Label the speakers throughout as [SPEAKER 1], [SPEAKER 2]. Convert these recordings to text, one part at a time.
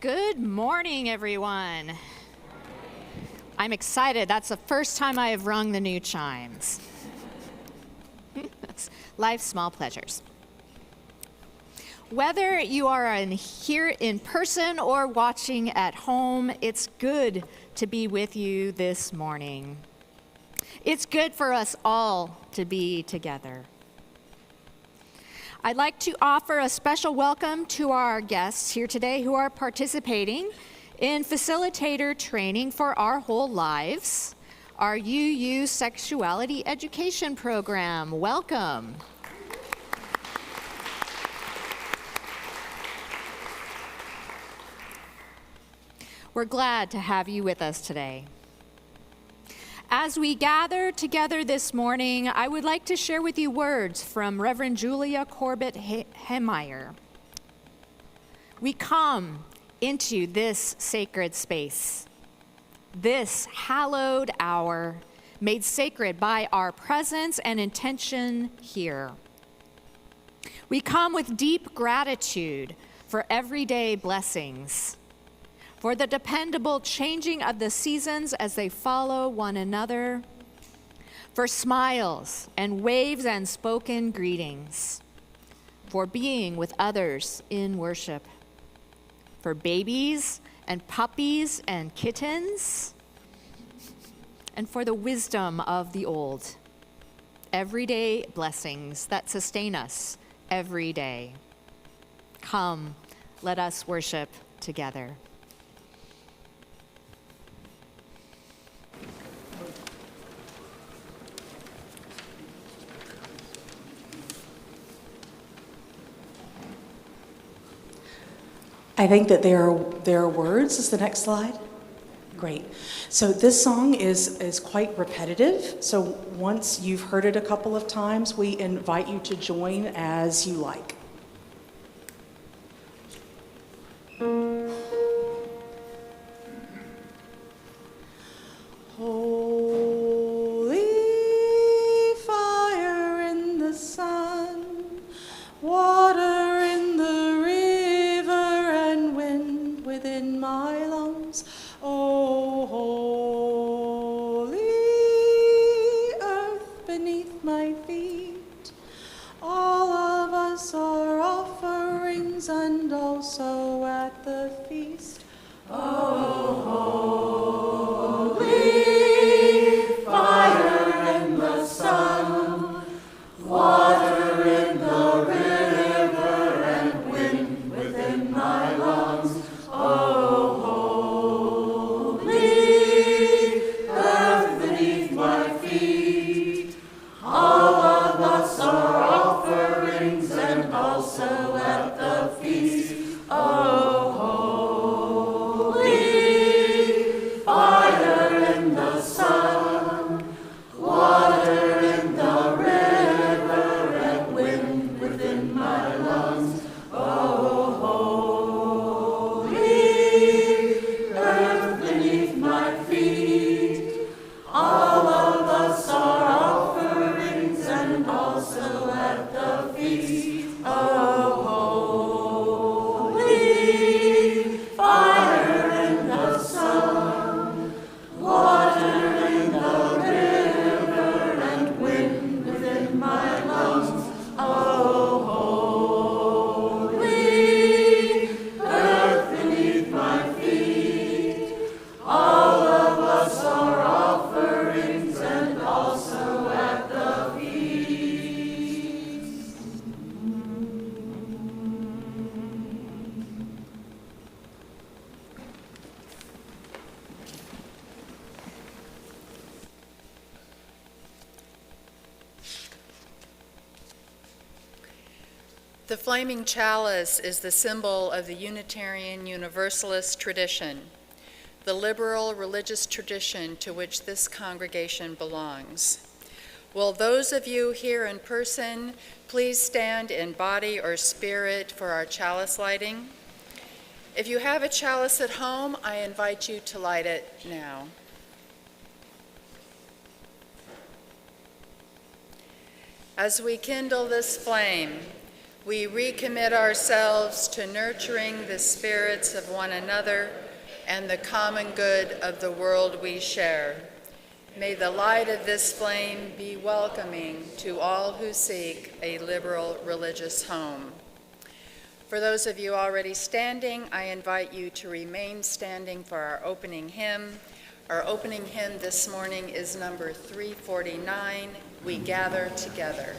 [SPEAKER 1] Good morning, everyone. I'm excited. That's the first time I have rung the new chimes. Life's small pleasures. Whether you are here in person or watching at home, it's good to be with you this morning. It's good for us all to be together. I'd like to offer a special welcome to our guests here today who are participating in facilitator training for Our Whole Lives, our UU Sexuality Education Program. Welcome. We're glad to have you with us today. As we gather together this morning, I would like to share with you words from Reverend Julia Corbett Hemeyer. We come into this sacred space, this hallowed hour, made sacred by our presence and intention here. We come with deep gratitude for everyday blessings, for the dependable changing of the seasons as they follow one another, for smiles and waves and spoken greetings, for being with others in worship, for babies and puppies and kittens, and for the wisdom of the old, everyday blessings that sustain us every day. Come, let us worship together.
[SPEAKER 2] I think that there are words. Is the next slide? Great. So this song is quite repetitive. So once you've heard it a couple of times, we invite you to join as you like. Holy fire in the sun, water in the river, and wind within my lungs. Oh, holy earth beneath my feet. All of us are offerings and also at the feast. Oh, holy fire in the sun, water in the river, and wind within my lungs. Oh, holy earth beneath my feet. All of us are offerings and also at the feast. Oh, holy fire in the sun, water in the river, and wind within my lungs. Oh, holy earth beneath my feet. All of us are offerings and also at the feast. Oh, holy fire in the sun, water in the river, and wind within my lungs. Oh, holy earth beneath my feet. All of us are offerings and also at the feast.
[SPEAKER 3] The flaming chalice is the symbol of the Unitarian Universalist tradition, the liberal religious tradition to which this congregation belongs. Will those of you here in person please stand in body or spirit for our chalice lighting? If you have a chalice at home, I invite you to light it now. As we kindle this flame, we recommit ourselves to nurturing the spirits of one another and the common good of the world we share. May the light of this flame be welcoming to all who seek a liberal religious home. For those of you already standing, I invite you to remain standing for our opening hymn. Our opening hymn this morning is number 349, We Gather Together.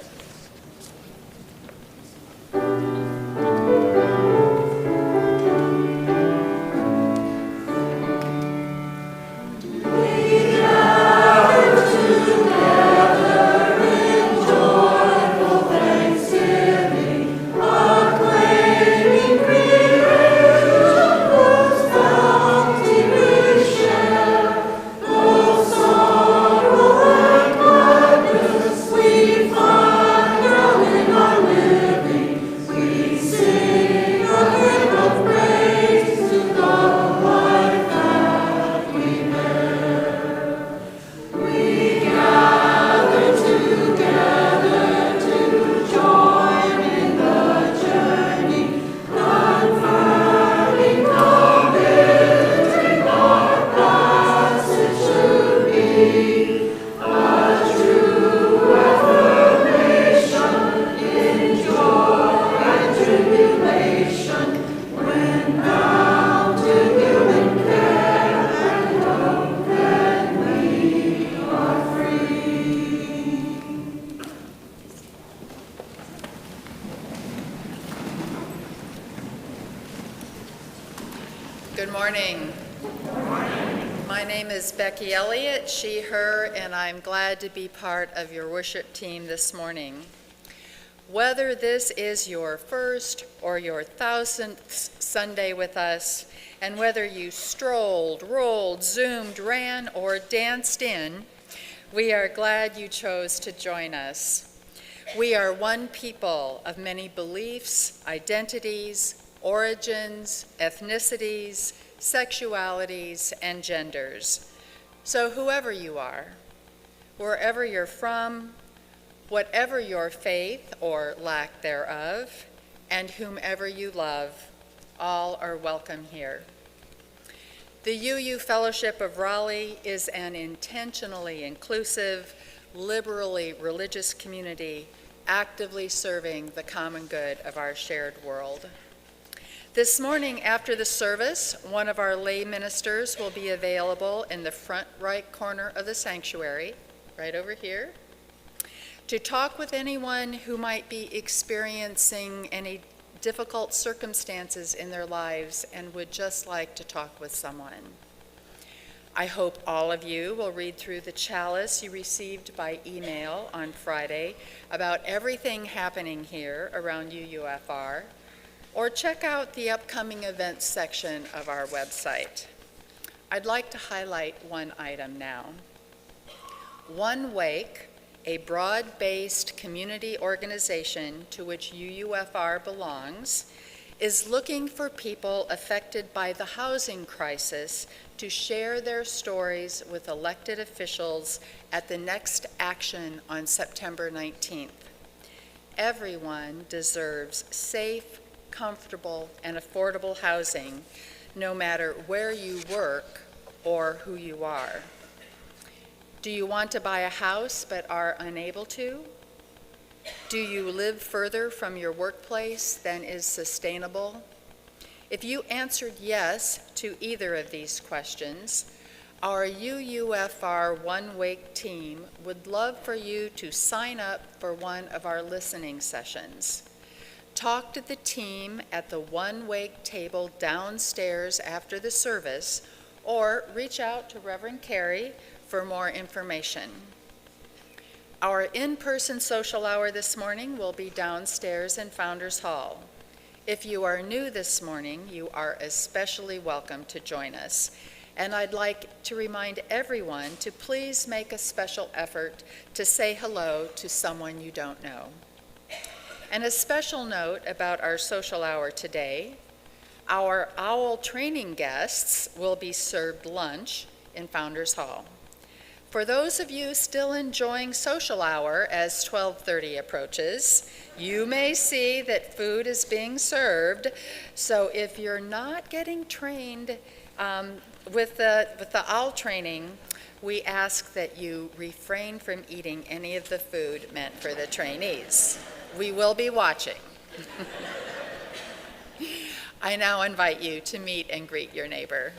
[SPEAKER 3] Good morning. My name is Becky Elliott, she, her, and I'm glad to be part of your worship team this morning. Whether this is your first or your 1000th Sunday with us, and whether you strolled, rolled, zoomed, ran, or danced in, we are glad you chose to join us. We are one people of many beliefs, identities, origins, ethnicities, sexualities, and genders. So whoever you are, wherever you're from, whatever your faith or lack thereof, and whomever you love, all are welcome here. The UU Fellowship of Raleigh is an intentionally inclusive, liberally religious community actively serving the common good of our shared world. This morning after the service, one of our lay ministers will be available in the front right corner of the sanctuary, right over here, to talk with anyone who might be experiencing any difficult circumstances in their lives and would just like to talk with someone. I hope all of you will read through the chalice you received by email on Friday about everything happening here around UUFR, or check out the upcoming events section of our website. I'd like to highlight one item now. One Wake, a broad-based community organization to which UUFR belongs, is looking for people affected by the housing crisis to share their stories with elected officials at the next action on September 19th. Everyone deserves safe, comfortable, and affordable housing, no matter where you work or who you are. Do you want to buy a house but are unable to? Do you live further from your workplace than is sustainable? If you answered yes to either of these questions, our UUFR One Wake team would love for you to sign up for one of our listening sessions. Talk to the team at the One Wake table downstairs after the service, or reach out to Reverend Carrie for more information. Our in-person social hour this morning will be downstairs in Founders Hall. If you are new this morning, you are especially welcome to join us. And I'd like to remind everyone to please make a special effort to say hello to someone you don't know. And a special note about our social hour today, our OWL training guests will be served lunch in Founders Hall. For those of you still enjoying social hour as 12:30 approaches, you may see that food is being served. So if you're not getting trained with the OWL training, we ask that you refrain from eating any of the food meant for the trainees. We will be watching. I now invite you to meet and greet your neighbor.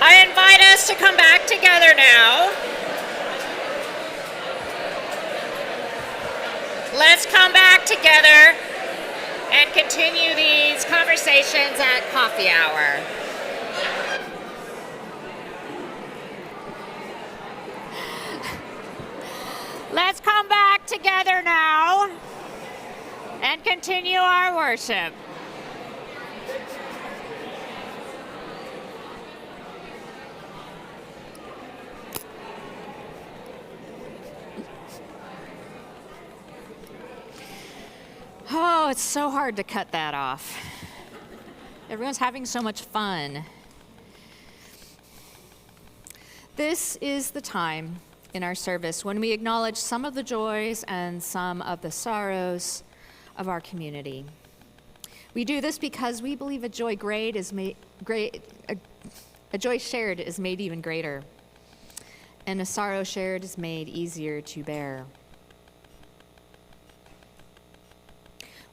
[SPEAKER 4] I invite us to come back together now. Let's come back together and continue these conversations at coffee hour. Let's come back together now and continue our worship.
[SPEAKER 1] Oh, it's so hard to cut that off. Everyone's having so much fun. This is the time in our service when we acknowledge some of the joys and some of the sorrows of our community. We do this because we believe a joy shared is made even greater, and a sorrow shared is made easier to bear.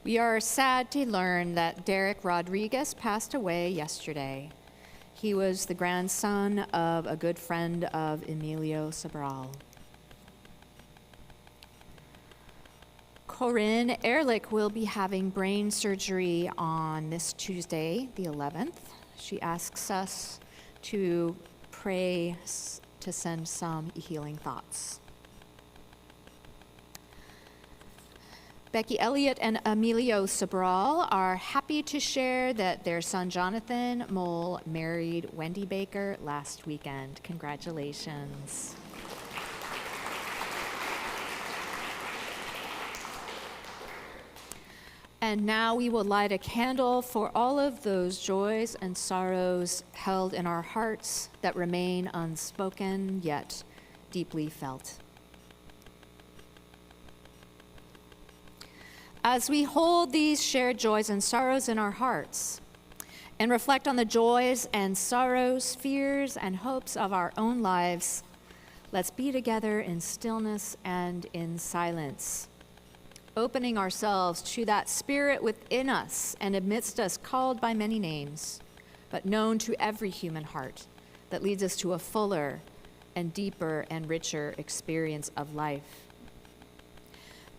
[SPEAKER 1] We are sad to learn that Derek Rodriguez passed away yesterday. He was the grandson of a good friend of Emilio Sobral. Corinne Ehrlich will be having brain surgery on this Tuesday, the 11th. She asks us to pray to send some healing thoughts. Becky Elliott and Emilio Sobral are happy to share that their son Jonathan Mole married Wendy Baker last weekend. Congratulations. And now we will light a candle for all of those joys and sorrows held in our hearts that remain unspoken yet deeply felt. As we hold these shared joys and sorrows in our hearts and reflect on the joys and sorrows, fears and hopes of our own lives, let's be together in stillness and in silence, opening ourselves to that spirit within us and amidst us, called by many names, but known to every human heart, that leads us to a fuller and deeper and richer experience of life.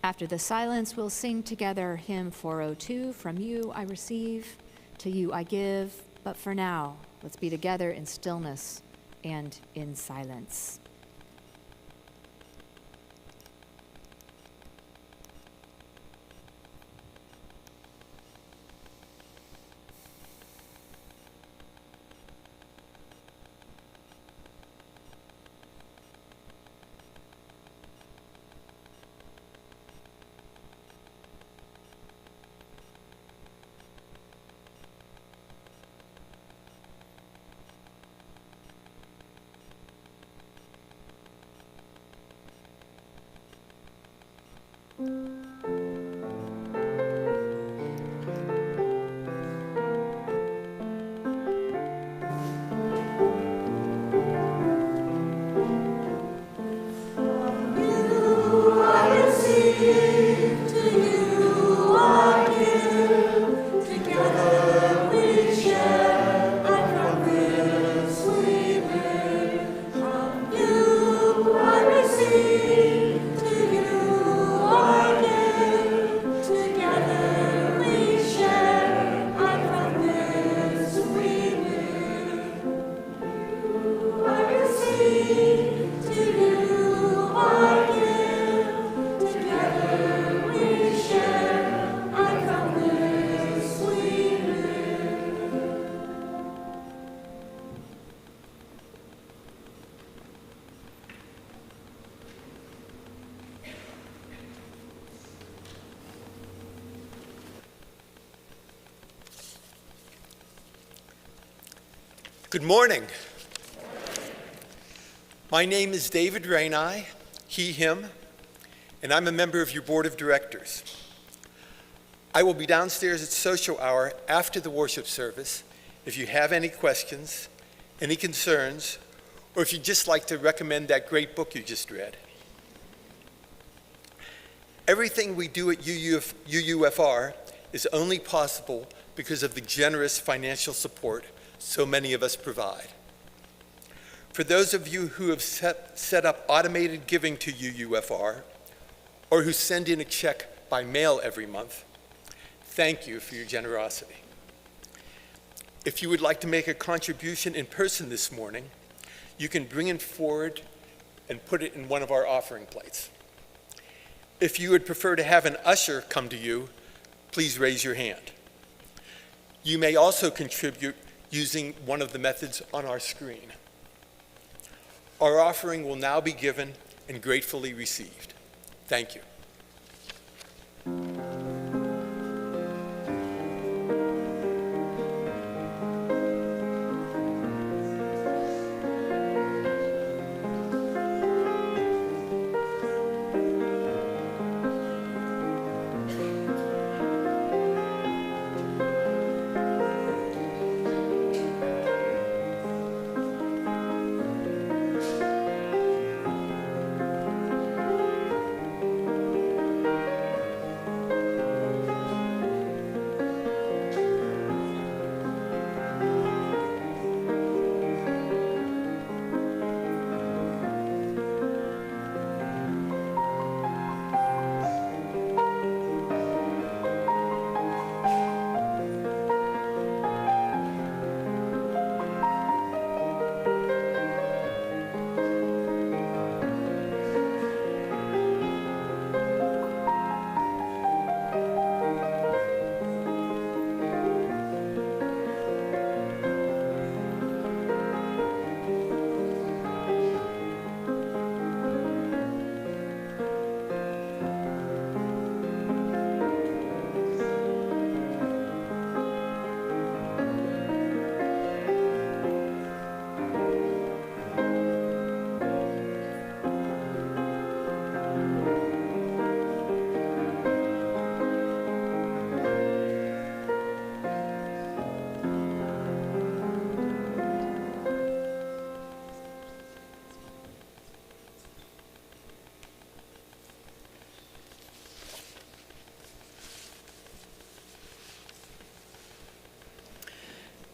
[SPEAKER 1] After the silence, we'll sing together hymn 402, From You I Receive, to You I Give. But for now, let's be together in stillness and in silence.
[SPEAKER 5] Good morning. My name is David Rainey, he, him, and I'm a member of your board of directors. I will be downstairs at social hour after the worship service if you have any questions, any concerns, or if you'd just like to recommend that great book you just read. Everything we do at UUFR is only possible because of the generous financial support so many of us provide. For those of you who have set up automated giving to UUFR, or who send in a check by mail every month, thank you for your generosity. If you would like to make a contribution in person this morning, you can bring it forward and put it in one of our offering plates. If you would prefer to have an usher come to you, please raise your hand. You may also contribute using one of the methods on our screen. Our offering will now be given and gratefully received. Thank you.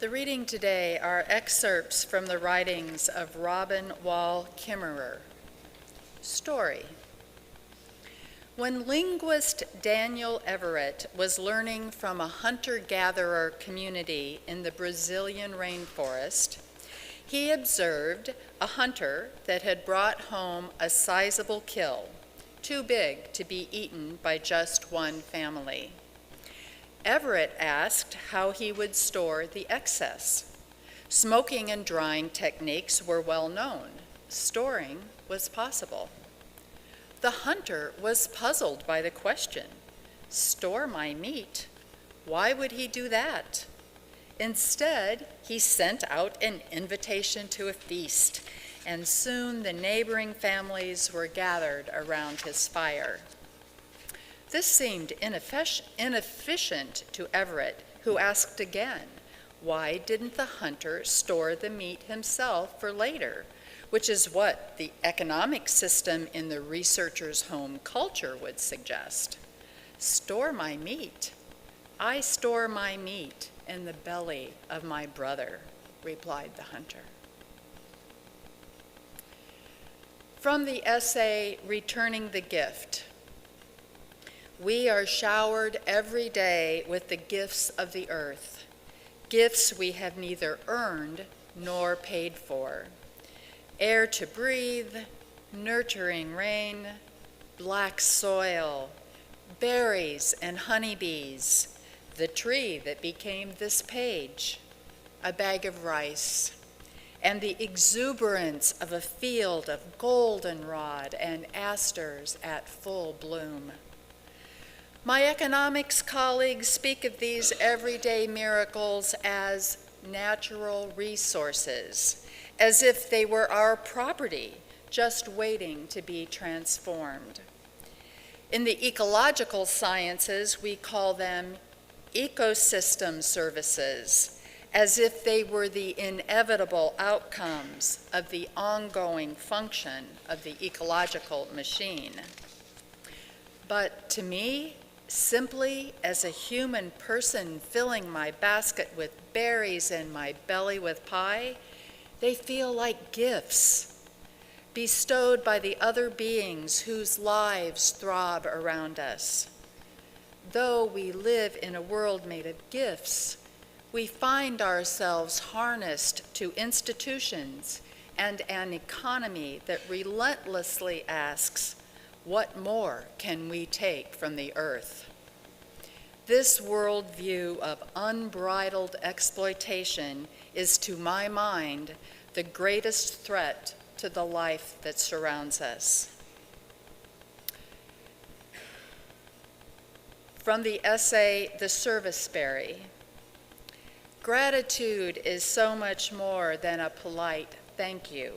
[SPEAKER 3] The reading today are excerpts from the writings of Robin Wall Kimmerer. Story. When linguist Daniel Everett was learning from a hunter-gatherer community in the Brazilian rainforest, He observed a hunter that had brought home a sizable kill, too big to be eaten by just one family. Everett asked how he would store the excess. Smoking and drying techniques were well known. Storing was possible. The hunter was puzzled by the question. Store my meat? Why would he do that? Instead, he sent out an invitation to a feast, and soon the neighboring families were gathered around his fire. This seemed inefficient to Everett, who asked again, why didn't the hunter store the meat himself for later, which is what the economic system in the researcher's home culture would suggest? Store my meat? I store my meat in the belly of my brother, replied the hunter. From the essay, Returning the Gift, we are showered every day with the gifts of the earth, gifts we have neither earned nor paid for. Air to breathe, nurturing rain, black soil, berries and honeybees, the tree that became this page, a bag of rice, and the exuberance of a field of goldenrod and asters at full bloom. My economics colleagues speak of these everyday miracles as natural resources, as if they were our property, just waiting to be transformed. In the ecological sciences, we call them ecosystem services, as if they were the inevitable outcomes of the ongoing function of the ecological machine. But to me, simply as a human person filling my basket with berries and my belly with pie, they feel like gifts bestowed by the other beings whose lives throb around us. Though we live in a world made of gifts, we find ourselves harnessed to institutions and an economy that relentlessly asks, what more can we take from the earth? This worldview of unbridled exploitation is, to my mind, the greatest threat to the life that surrounds us. From the essay, The Serviceberry, gratitude is so much more than a polite thank you.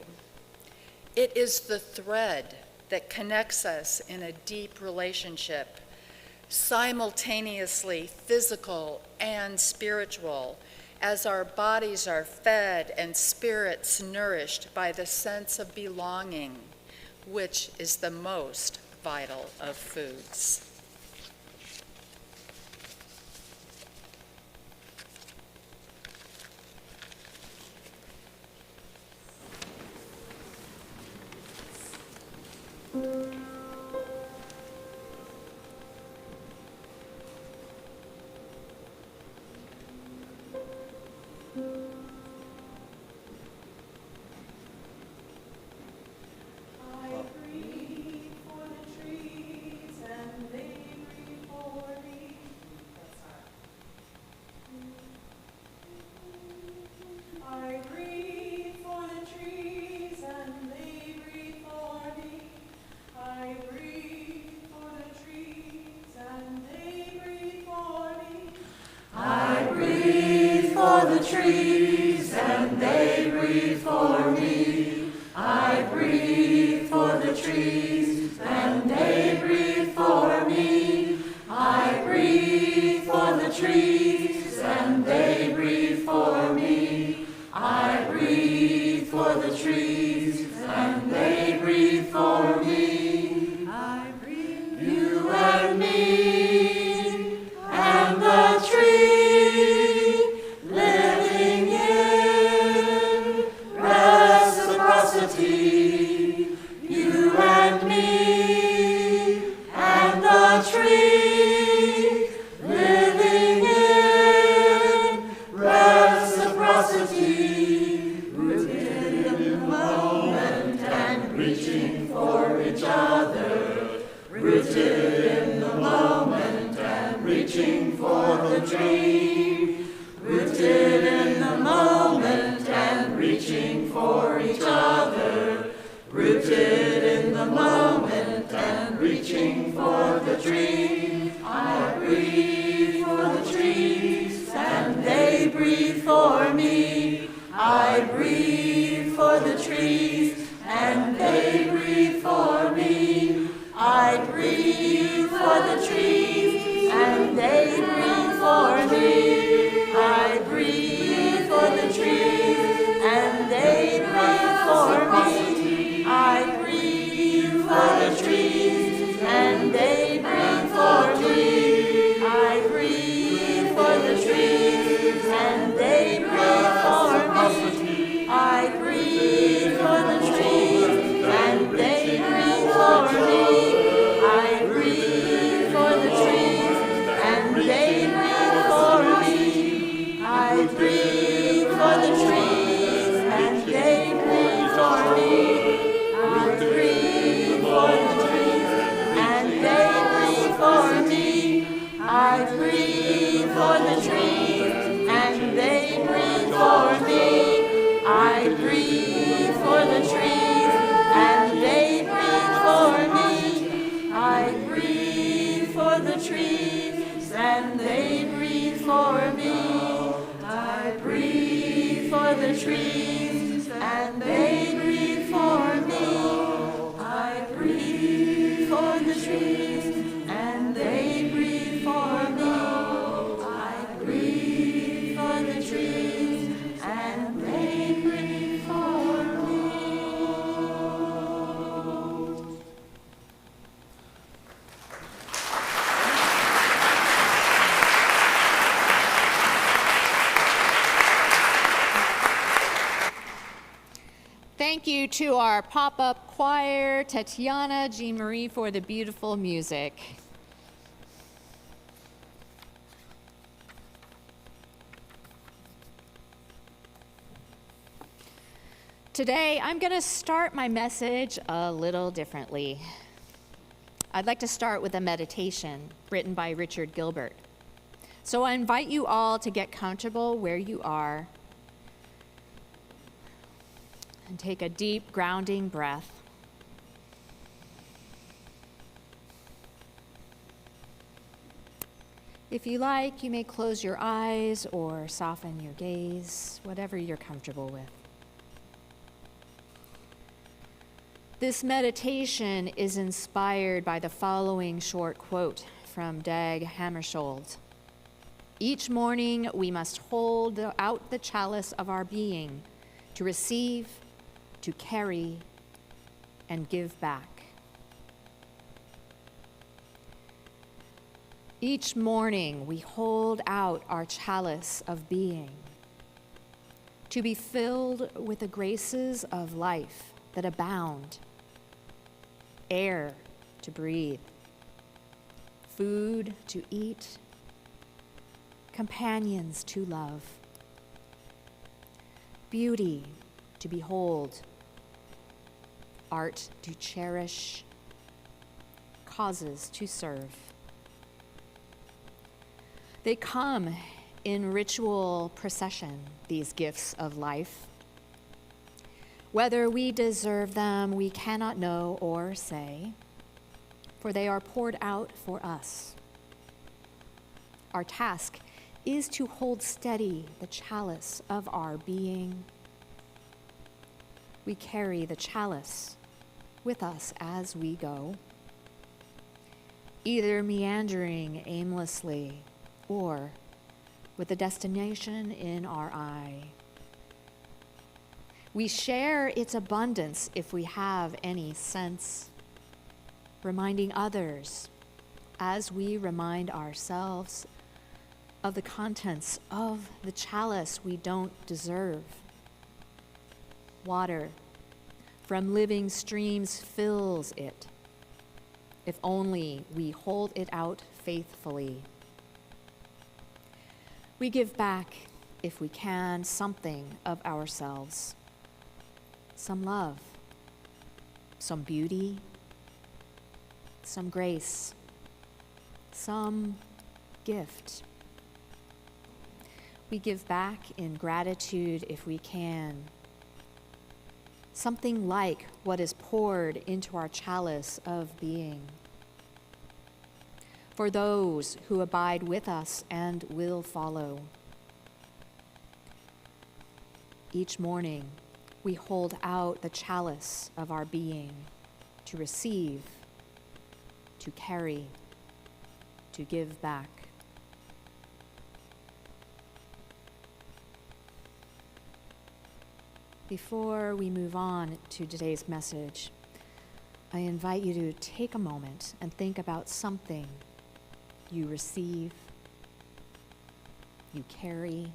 [SPEAKER 3] It is the thread that connects us in a deep relationship, simultaneously physical and spiritual, as our bodies are fed and spirits nourished by the sense of belonging, which is the most vital of foods.
[SPEAKER 6] Trees and they breathe for me. I breathe for the trees and they breathe for me. I breathe for the trees and they breathe for me. I breathe for the trees and they breathe for me. I breathe you and me and the trees. You and me. rooted in the moment and reaching for the dream. Rooted in the moment and reaching for each other. Rooted in the moment and reaching for the dream. I breathe for the trees and they breathe for me. I breathe for the trees and they breathe for me. I breathe for the trees and they breathe for me. I breathe for the trees and they breathe for me. I breathe for the trees and they breathe for me. I breathe for the trees and they breathe for me. I breathe for the trees and they breathe for me. I breathe for the trees and they breathe for me. I breathe for the trees and they breathe for me. I breathe for the trees and they breathe for me. I breathe for the trees and they breathe for me. I breathe for the trees and they breathe for me. I breathe for the trees and they breathe for me. I breathe for the trees and they breathe for me. I breathe for the trees and they breathe for me. I breathe for the trees and they breathe for me.
[SPEAKER 1] Thank you to our pop-up choir, Tatiana, Jean Marie, for the beautiful music. Today, I'm going to start my message a little differently. I'd like to start with a meditation written by Richard Gilbert. So I invite you all to get comfortable where you are and take a deep, grounding breath. If you like, you may close your eyes or soften your gaze, whatever you're comfortable with. This meditation is inspired by the following short quote from Dag Hammarskjöld. Each morning we must hold out the chalice of our being to receive, to carry, and give back. Each morning we hold out our chalice of being to be filled with the graces of life that abound, air to breathe, food to eat, companions to love, beauty to behold, art to cherish, causes to serve. They come in ritual procession, these gifts of life. Whether we deserve them, we cannot know or say, for they are poured out for us. Our task is to hold steady the chalice of our being. We carry the chalice with us as we go, either meandering aimlessly or with a destination in our eye. We share its abundance if we have any sense, reminding others as we remind ourselves of the contents of the chalice we don't deserve. Water from living streams fills it, if only we hold it out faithfully. We give back, if we can, something of ourselves. Some love, some beauty, some grace, some gift. We give back in gratitude if we can. Something like what is poured into our chalice of being. For those who abide with us and will follow. Each morning, we hold out the chalice of our being to receive, to carry, to give back. Before we move on to today's message, I invite you to take a moment and think about something you receive, you carry,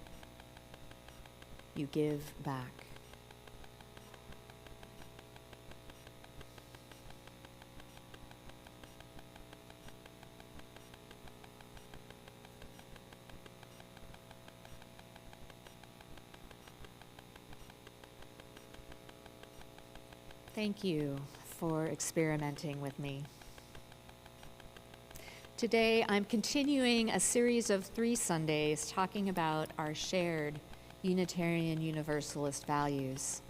[SPEAKER 1] you give back. Thank you for experimenting with me. Today, I'm continuing a series of 3 Sundays talking about our shared Unitarian Universalist values.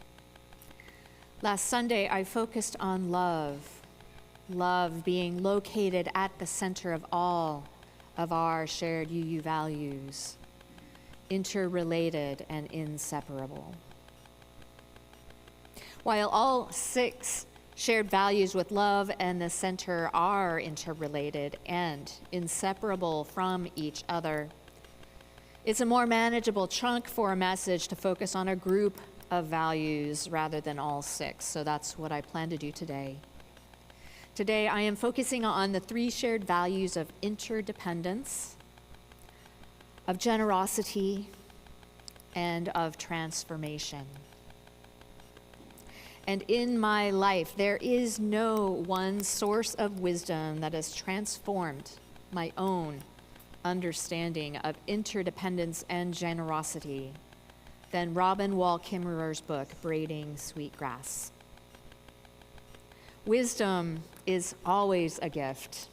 [SPEAKER 1] Last Sunday, I focused on love being located at the center of all of our shared UU values, interrelated and inseparable. While all 6 shared values with love and the center are interrelated and inseparable from each other, it's a more manageable chunk for a message to focus on a group of values rather than all 6. So that's what I plan to do today. Today, I am focusing on the 3 shared values of interdependence, of generosity, and of transformation. And in my life, there is no one source of wisdom that has transformed my own understanding of interdependence and generosity than Robin Wall Kimmerer's book, Braiding Sweetgrass. Wisdom is always a gift,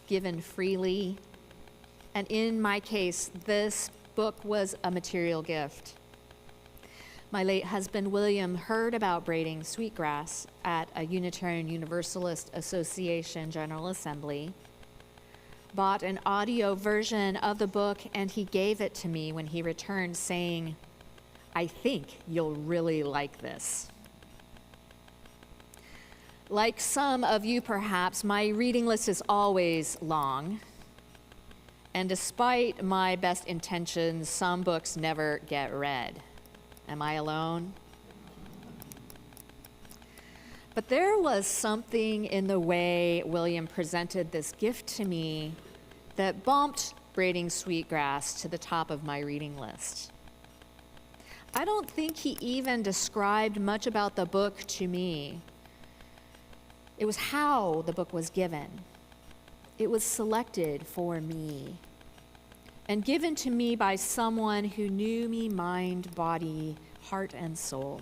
[SPEAKER 1] given freely, and in my case, this book was a material gift. My late husband, William, heard about Braiding Sweetgrass at a Unitarian Universalist Association General Assembly, bought an audio version of the book, and he gave it to me when he returned, saying, "I think you'll really like this." Like some of you, perhaps, my reading list is always long, and despite my best intentions, some books never get read. Am I alone? But there was something in the way William presented this gift to me that bumped Braiding Sweetgrass to the top of my reading list. I don't think he even described much about the book to me. It was how the book was given. It was selected for me and given to me by someone who knew me mind, body, heart, and soul.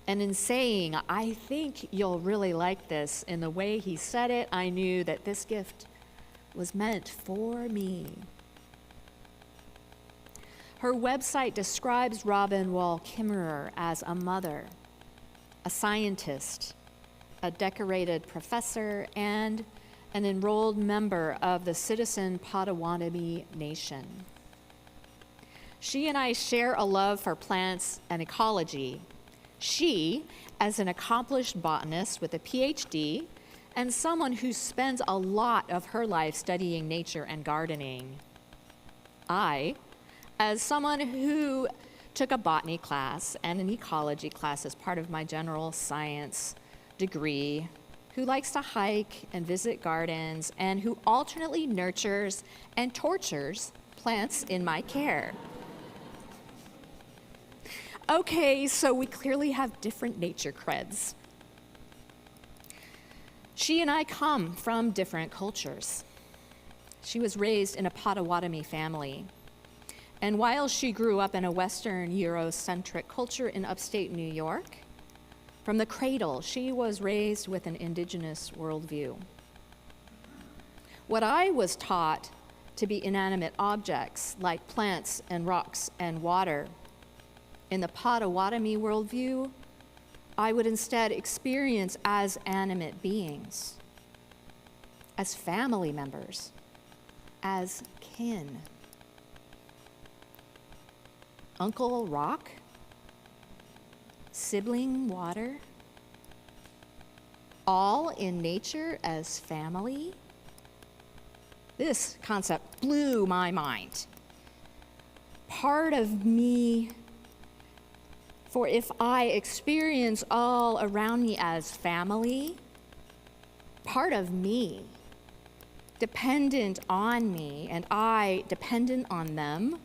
[SPEAKER 1] And in saying, "I think you'll really like this," in the way he said it, I knew that this gift was meant for me. Her website describes Robin Wall Kimmerer as a mother, a scientist, a decorated professor, and an enrolled member of the Citizen Potawatomi Nation. She and I share a love for plants and ecology. She, as an accomplished botanist with a PhD, and someone who spends a lot of her life studying nature and gardening. I, as someone who took a botany class and an ecology class as part of my general science degree, who likes to hike and visit gardens, and who alternately nurtures and tortures plants in my care. Okay, so we clearly have different nature creds. She and I come from different cultures. She was raised in a Potawatomi family, and while she grew up in a Western Eurocentric culture in upstate New York, from the cradle, she was raised with an indigenous worldview. What I was taught to be inanimate objects like plants and rocks and water, in the Potawatomi worldview, I would instead experience as animate beings, as family members, as kin. Uncle rock, sibling water, all in nature as family. This concept blew my mind. Part of me, for if I experience all around me as family, part of me, dependent on me, and I dependent on them,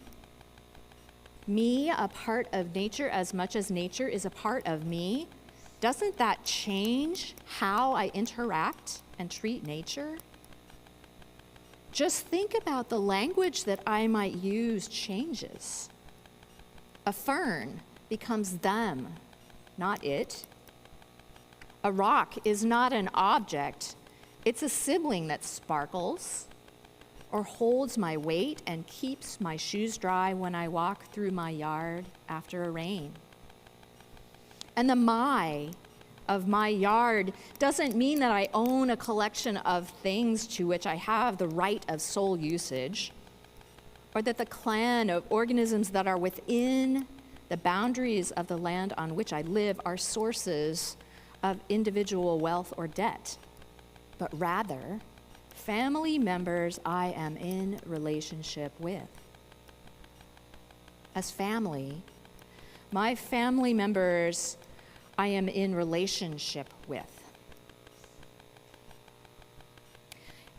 [SPEAKER 1] me a part of nature as much as nature is a part of me, doesn't that change how I interact and treat nature? Just think about the language that I might use changes. A fern becomes them, not it. A rock is not an object, it's a sibling that sparkles or holds my weight and keeps my shoes dry when I walk through my yard after a rain. And the my of my yard doesn't mean that I own a collection of things to which I have the right of sole usage, or that the clan of organisms that are within the boundaries of the land on which I live are sources of individual wealth or debt, but rather family members I am in relationship with. As family, my family members I am in relationship with.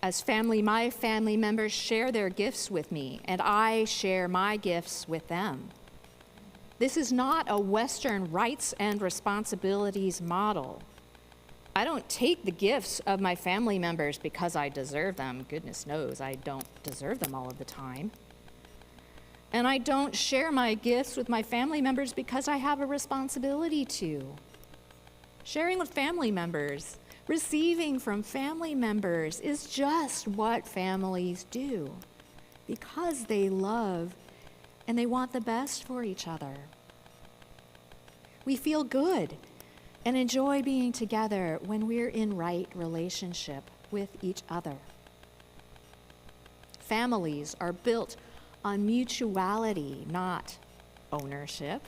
[SPEAKER 1] As family, my family members share their gifts with me, and I share my gifts with them. This is not a Western rights and responsibilities model. I don't take the gifts of my family members because I deserve them. Goodness knows I don't deserve them all of the time. And I don't share my gifts with my family members because I have a responsibility to. Sharing with family members, receiving from family members is just what families do because they love and they want the best for each other. We feel good and enjoy being together when we're in right relationship with each other. Families are built on mutuality, not ownership.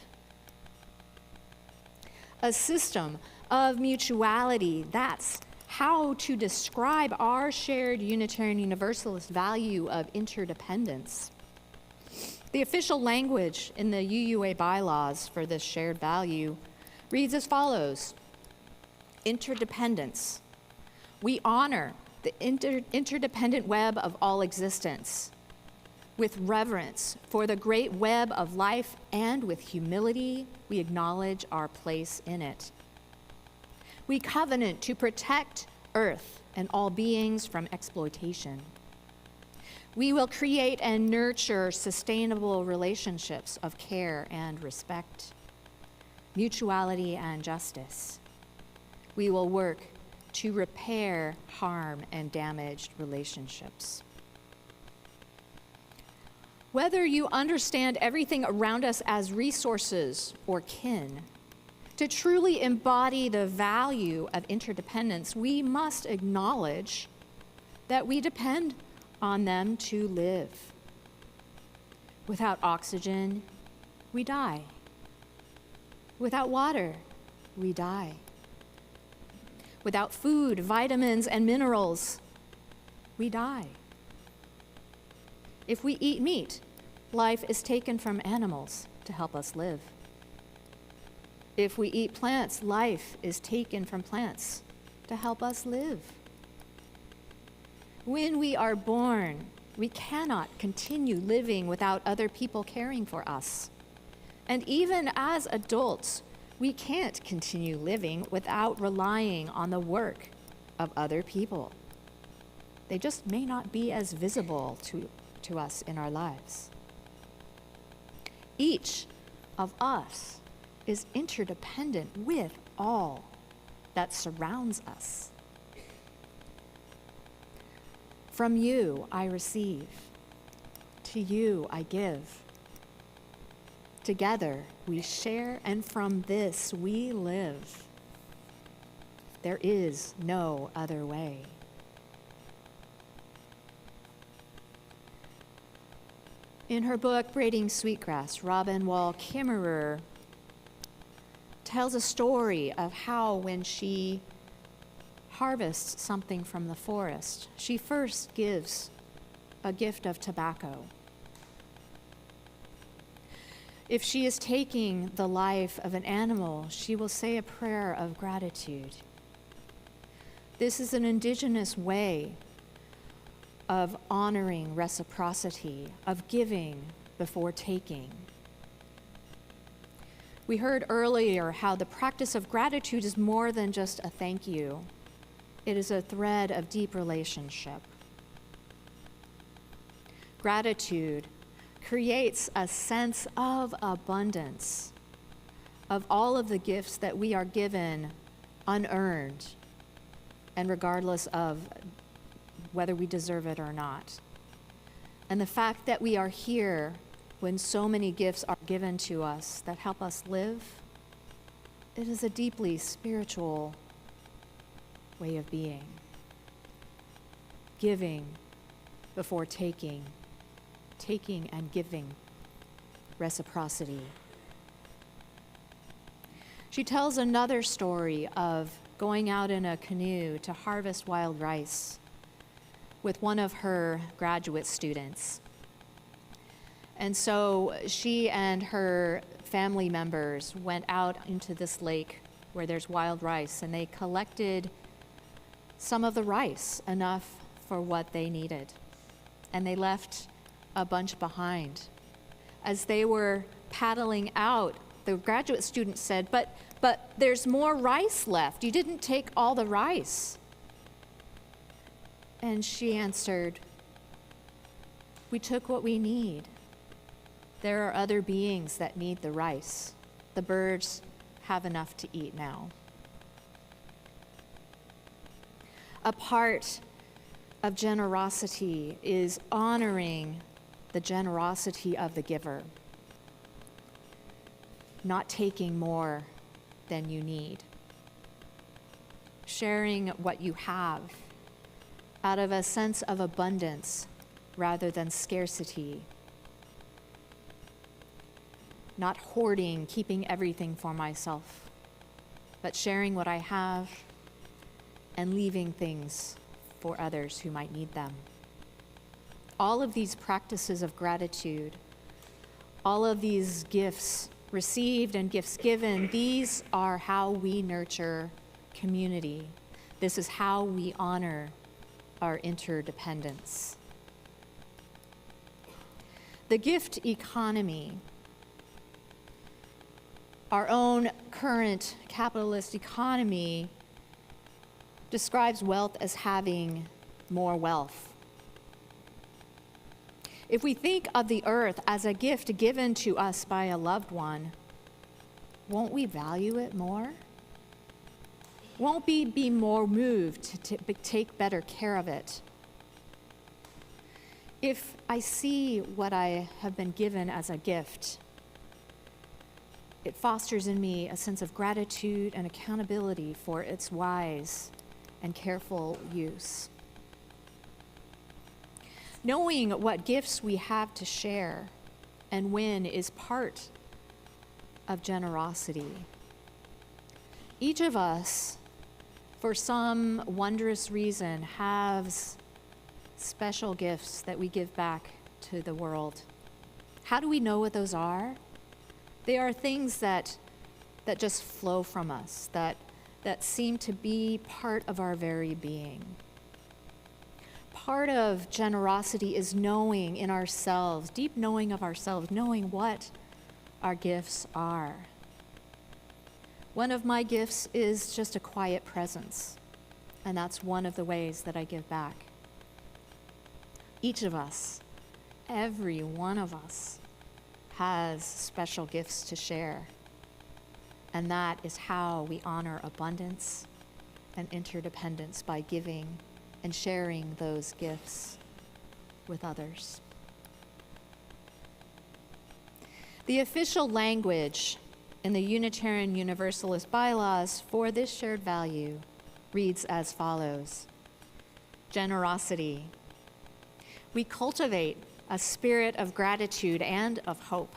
[SPEAKER 1] A system of mutuality, that's how to describe our shared Unitarian Universalist value of interdependence. The official language in the UUA bylaws for this shared value reads as follows: interdependence. We honor the interdependent web of all existence with reverence for the great web of life, and with humility we acknowledge our place in it. We covenant to protect Earth and all beings from exploitation. We will create and nurture sustainable relationships of care and respect, mutuality and justice. We will work to repair harm and damaged relationships. Whether you understand everything around us as resources or kin, to truly embody the value of interdependence, we must acknowledge that we depend on them to live. Without oxygen, we die. Without water, we die. Without food, vitamins, and minerals, we die. If we eat meat, life is taken from animals to help us live. If we eat plants, life is taken from plants to help us live. When we are born, we cannot continue living without other people caring for us. And even as adults, we can't continue living without relying on the work of other people. They just may not be as visible to us in our lives. Each of us is interdependent with all that surrounds us. From you I receive. To you I give. Together we share, and from this we live. There is no other way. In her book, Braiding Sweetgrass, Robin Wall Kimmerer tells a story of how when she harvests something from the forest, she first gives a gift of tobacco. If she is taking the life of an animal, she will say a prayer of gratitude. This is an indigenous way of honoring reciprocity, of giving before taking. We heard earlier how the practice of gratitude is more than just a thank you. It is a thread of deep relationship. Gratitude creates a sense of abundance, of all of the gifts that we are given unearned, and regardless of whether we deserve it or not. And the fact that we are here when so many gifts are given to us that help us live, it is a deeply spiritual way of being. Giving before taking, taking and giving, reciprocity. She tells another story of going out in a canoe to harvest wild rice with one of her graduate students. And so she and her family members went out into this lake where there's wild rice, and they collected some of the rice, enough for what they needed. And they left a bunch behind. As they were paddling out, the graduate student said, but there's more rice left. You didn't take all the rice. And she answered, we took what we need. There are other beings that need the rice. The birds have enough to eat now. A part of generosity is honoring the generosity of the giver, not taking more than you need, sharing what you have out of a sense of abundance rather than scarcity, not hoarding, keeping everything for myself, but sharing what I have and leaving things for others who might need them. All of these practices of gratitude, all of these gifts received and gifts given, these are how we nurture community. This is how we honor our interdependence. The gift economy, our own current capitalist economy, describes wealth as having more wealth. If we think of the earth as a gift given to us by a loved one, won't we value it more? Won't we be more moved to take better care of it? If I see what I have been given as a gift, it fosters in me a sense of gratitude and accountability for its wise and careful use. Knowing what gifts we have to share and when is part of generosity. Each of us, for some wondrous reason, has special gifts that we give back to the world. How do we know what those are? They are things that just flow from us, that seem to be part of our very being. Part of generosity is knowing in ourselves, deep knowing of ourselves, knowing what our gifts are. One of my gifts is just a quiet presence, and that's one of the ways that I give back. Each of us, every one of us, has special gifts to share, and that is how we honor abundance and interdependence, by giving and sharing those gifts with others. The official language in the Unitarian Universalist bylaws for this shared value reads as follows: generosity. We cultivate a spirit of gratitude and of hope.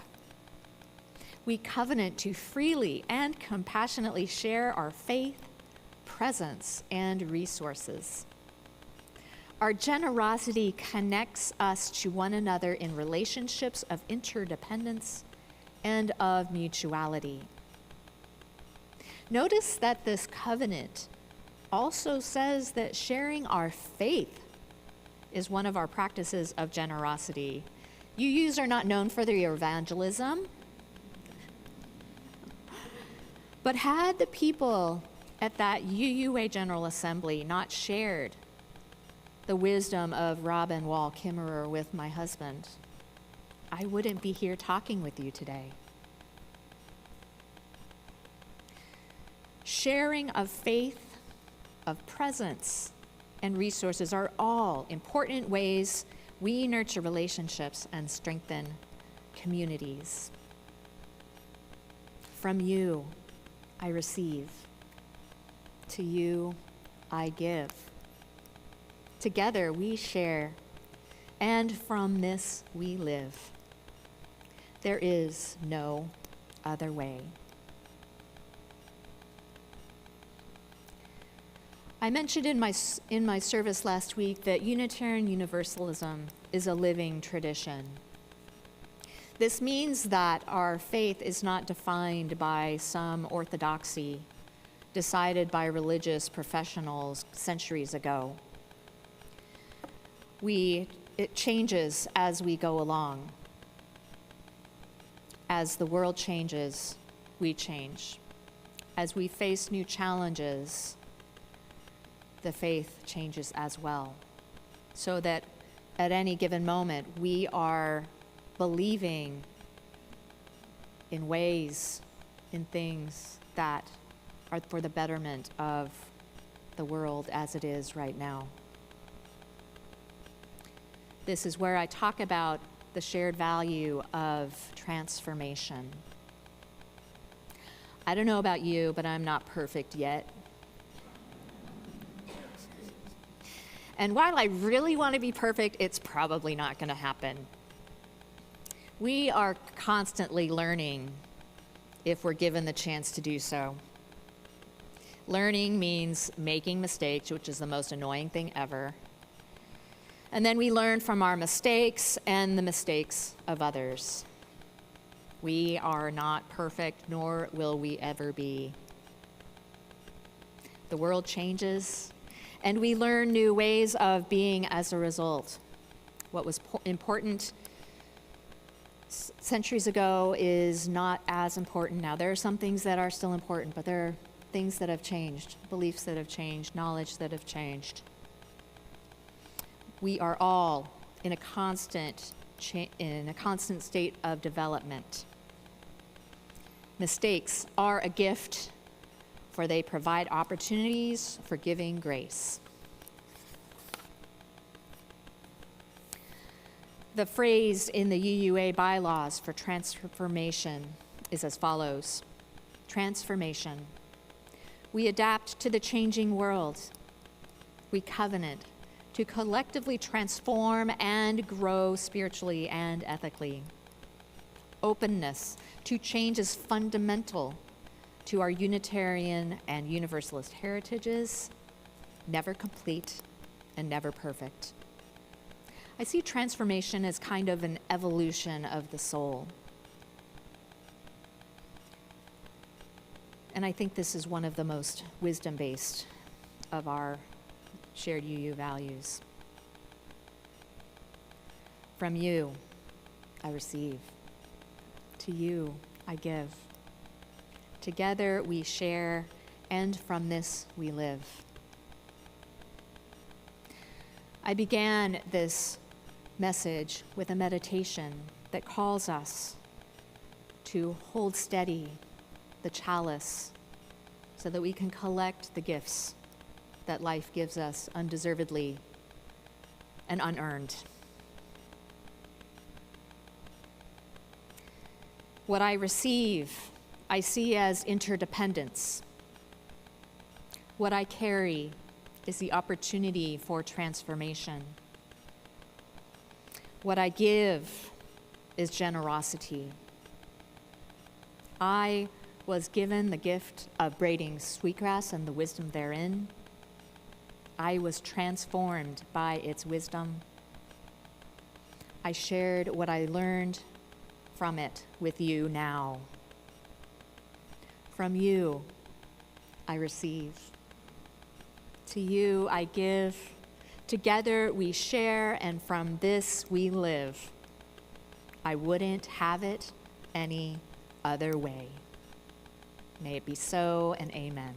[SPEAKER 1] We covenant to freely and compassionately share our faith, presence, and resources. Our generosity connects us to one another in relationships of interdependence and of mutuality. Notice that this covenant also says that sharing our faith is one of our practices of generosity. UUs are not known for their evangelism, but had the people at that UUA General Assembly not shared the wisdom of Robin Wall Kimmerer with my husband, I wouldn't be here talking with you today. Sharing of faith, of presence, and resources are all important ways we nurture relationships and strengthen communities. From you, I receive. To you, I give. Together we share, and from this we live. There is no other way. I mentioned in my service last week that Unitarian Universalism is a living tradition. This means that our faith is not defined by some orthodoxy decided by religious professionals centuries ago. It changes as we go along. As the world changes, we change. As we face new challenges, the faith changes as well. So that at any given moment, we are believing in ways, in things that are for the betterment of the world as it is right now. This is where I talk about the shared value of transformation. I don't know about you, but I'm not perfect yet. And while I really want to be perfect, it's probably not going to happen. We are constantly learning if we're given the chance to do so. Learning means making mistakes, which is the most annoying thing ever. And then we learn from our mistakes and the mistakes of others. We are not perfect, nor will we ever be. The world changes, and we learn new ways of being as a result. What was important centuries ago is not as important now. There are some things that are still important, but there are things that have changed, beliefs that have changed, knowledge that have changed. We are all in a constant state of development. Mistakes are a gift, for they provide opportunities for giving grace. The phrase in the UUA bylaws for transformation is as follows: transformation. We adapt to the changing world. We covenant to collectively transform and grow spiritually and ethically. Openness to change is fundamental to our Unitarian and Universalist heritages, never complete and never perfect. I see transformation as kind of an evolution of the soul. And I think this is one of the most wisdom-based of our shared UU values. From you, I receive. To you, I give. Together we share, and from this we live. I began this message with a meditation that calls us to hold steady the chalice so that we can collect the gifts that life gives us undeservedly and unearned. What I receive, I see as interdependence. What I carry is the opportunity for transformation. What I give is generosity. I was given the gift of braiding sweetgrass and the wisdom therein. I was transformed by its wisdom. I shared what I learned from it with you now. From you, I receive. To you, I give. Together we share, and from this we live. I wouldn't have it any other way. May it be so, and amen.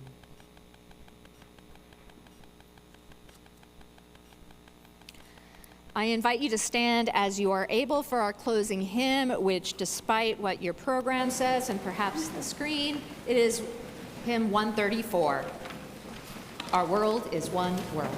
[SPEAKER 1] I invite you to stand as you are able for our closing hymn, which, despite what your program says and perhaps the screen, it is hymn 134. Our world is one world.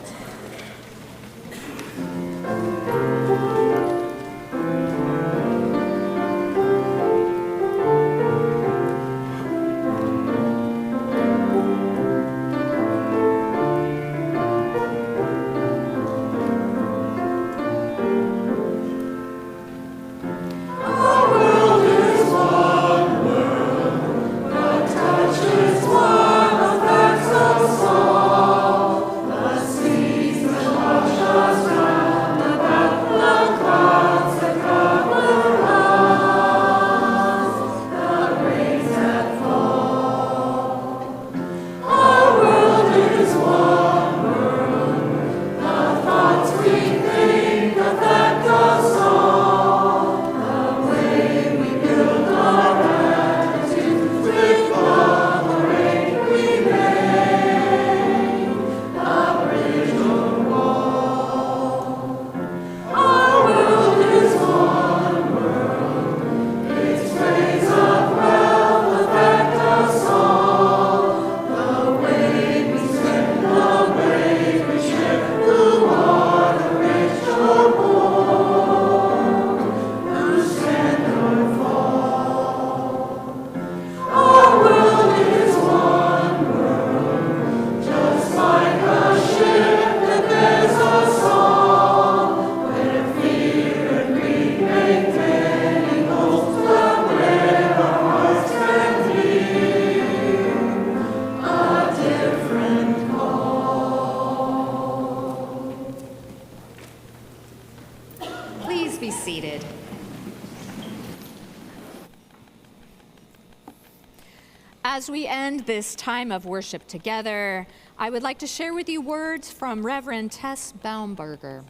[SPEAKER 1] As we end this time of worship together, I would like to share with you words from Reverend Tess Baumberger.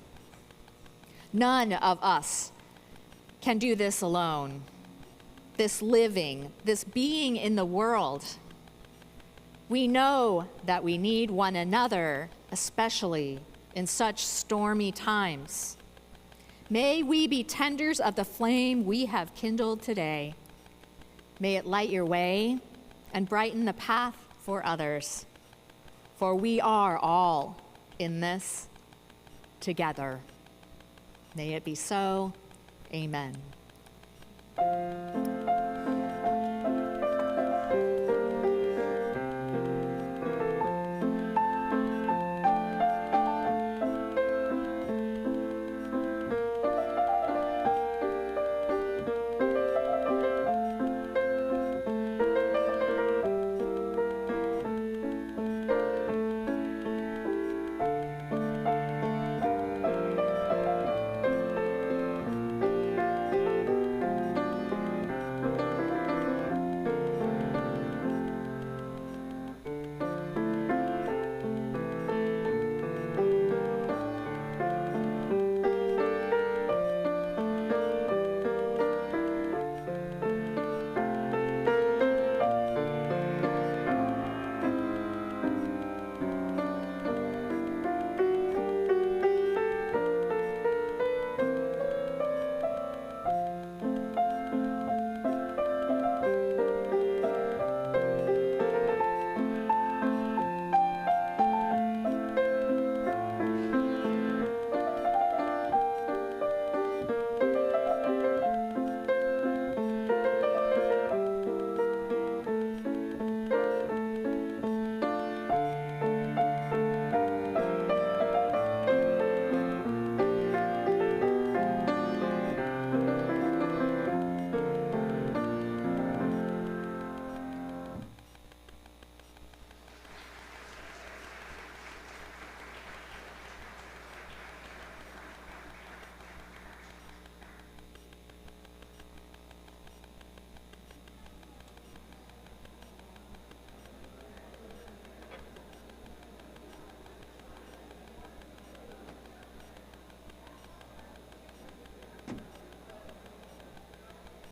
[SPEAKER 1] None of us can do this alone. This living, this being in the world. We know that we need one another, especially in such stormy times. May we be tenders of the flame we have kindled today. May it light your way and brighten the path for others. For we are all in this together. May it be so. Amen.